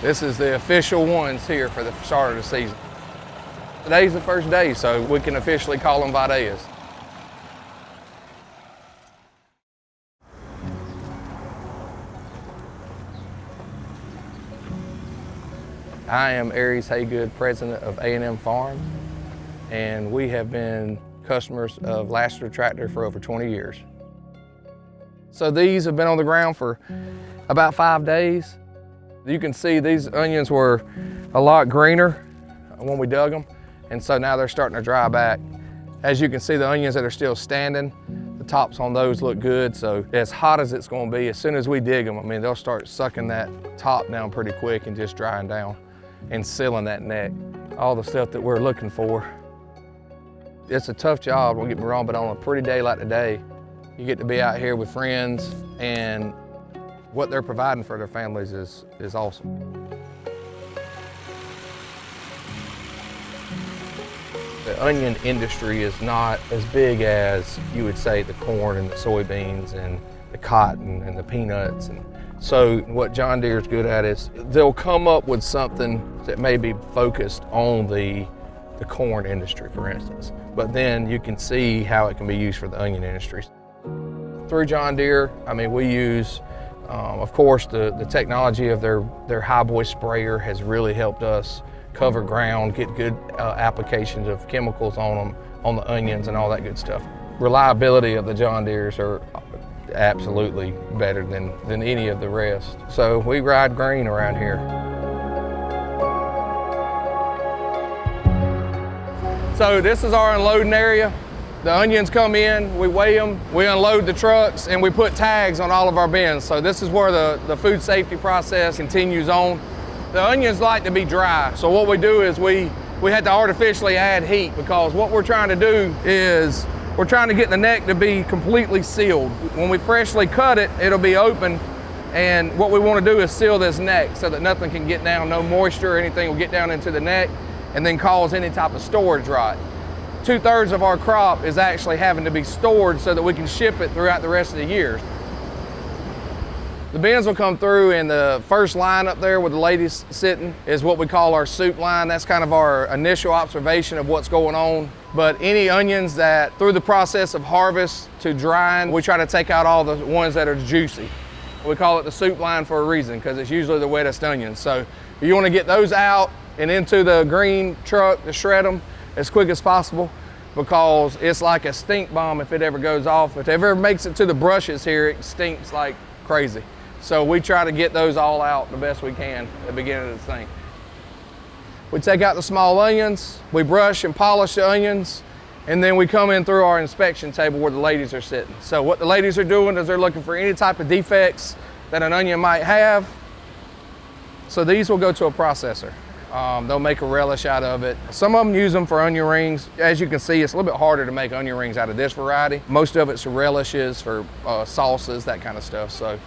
This is the official ones here for the start of the season. Today's the first day, so we can officially call them Vidalias. I am Aries Haygood, president of A&M Farm, and we have been customers of Lassiter Tractor for over 20 years. So these have been on the ground for about 5 days. You can see these onions were a lot greener when we dug them, and so now they're starting to dry back. As you can see, the onions that are still standing, the tops on those look good, so as hot as it's going to be, as soon as we dig them, I mean, they'll start sucking that top down pretty quick and just drying down and sealing that neck. All the stuff that we're looking for. It's a tough job, don't get me wrong, but on a pretty day like today, you get to be out here with friends, and what they're providing for their families is awesome. The onion industry is not as big as you would say the corn and the soybeans and the cotton and the peanuts. And so what John Deere is good at is they'll come up with something that may be focused on the corn industry, for instance, but then you can see how it can be used for the onion industry. Through John Deere, I mean, we use, of course, the technology of their high boy sprayer has really helped us cover ground, get good applications of chemicals on them, on the onions and all that good stuff. Reliability of the John Deeres are absolutely better than any of the rest. So we ride green around here. So this is our unloading area. The onions come in, we weigh them, we unload the trucks, and we put tags on all of our bins. So this is where the food safety process continues on. The onions like to be dry, so what we do is we had to artificially add heat, because what we're trying to do is we're trying to get the neck to be completely sealed. When we freshly cut it, it'll be open, and what we want to do is seal this neck so that nothing can get down, no moisture or anything will get down into the neck and then cause any type of storage rot. 2/3 of our crop is actually having to be stored so that we can ship it throughout the rest of the year. The bins will come through, and the first line up there with the ladies sitting is what we call our soup line. That's kind of our initial observation of what's going on. But any onions that, through the process of harvest to drying, we try to take out all the ones that are juicy. We call it the soup line for a reason, because it's usually the wettest onions. So you want to get those out and into the green truck to shred them as quick as possible, because it's like a stink bomb if it ever goes off. If it ever makes it to the brushes here, it stinks like crazy. So we try to get those all out the best we can at the beginning of the thing. We take out the small onions, we brush and polish the onions, and then we come in through our inspection table where the ladies are sitting. So what the ladies are doing is they're looking for any type of defects that an onion might have. So these will go to a processor. They'll make a relish out of it. Some of them use them for onion rings. As you can see, it's a little bit harder to make onion rings out of this variety. Most of it's relishes for sauces, that kind of stuff. So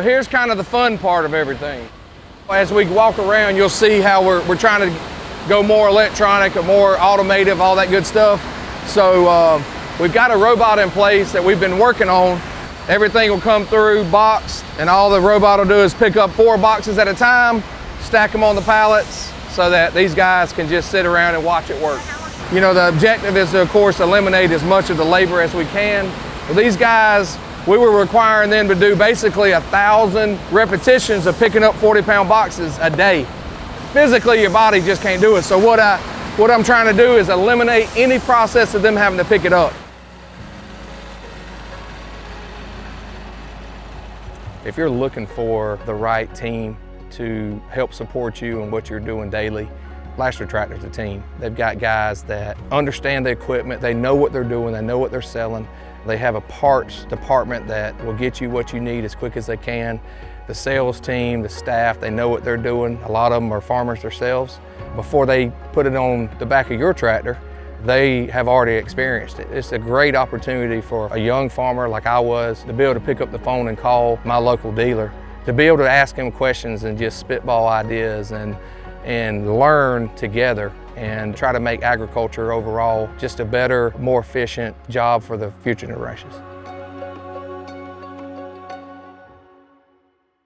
here's kind of the fun part of everything. As we walk around, you'll see how we're trying to go more electronic or more automated, all that good stuff. So we've got a robot in place that we've been working on. Everything will come through boxed, and all the robot will do is pick up 4 boxes at a time, stack them on the pallets so that these guys can just sit around and watch it work. You know, the objective is to, of course, eliminate as much of the labor as we can. But these guys, we were requiring them to do basically 1,000 repetitions of picking up 40-pound boxes a day. Physically, your body just can't do it. So what I'm trying to do is eliminate any process of them having to pick it up. If you're looking for the right team to help support you in what you're doing daily, Lassiter Tractor's a team. They've got guys that understand the equipment, they know what they're doing, they know what they're selling. They have a parts department that will get you what you need as quick as they can. The sales team, the staff, they know what they're doing. A lot of them are farmers themselves. Before they put it on the back of your tractor, they have already experienced it. It's a great opportunity for a young farmer like I was to be able to pick up the phone and call my local dealer, to be able to ask him questions and just spitball ideas and learn together and try to make agriculture overall just a better, more efficient job for the future generations.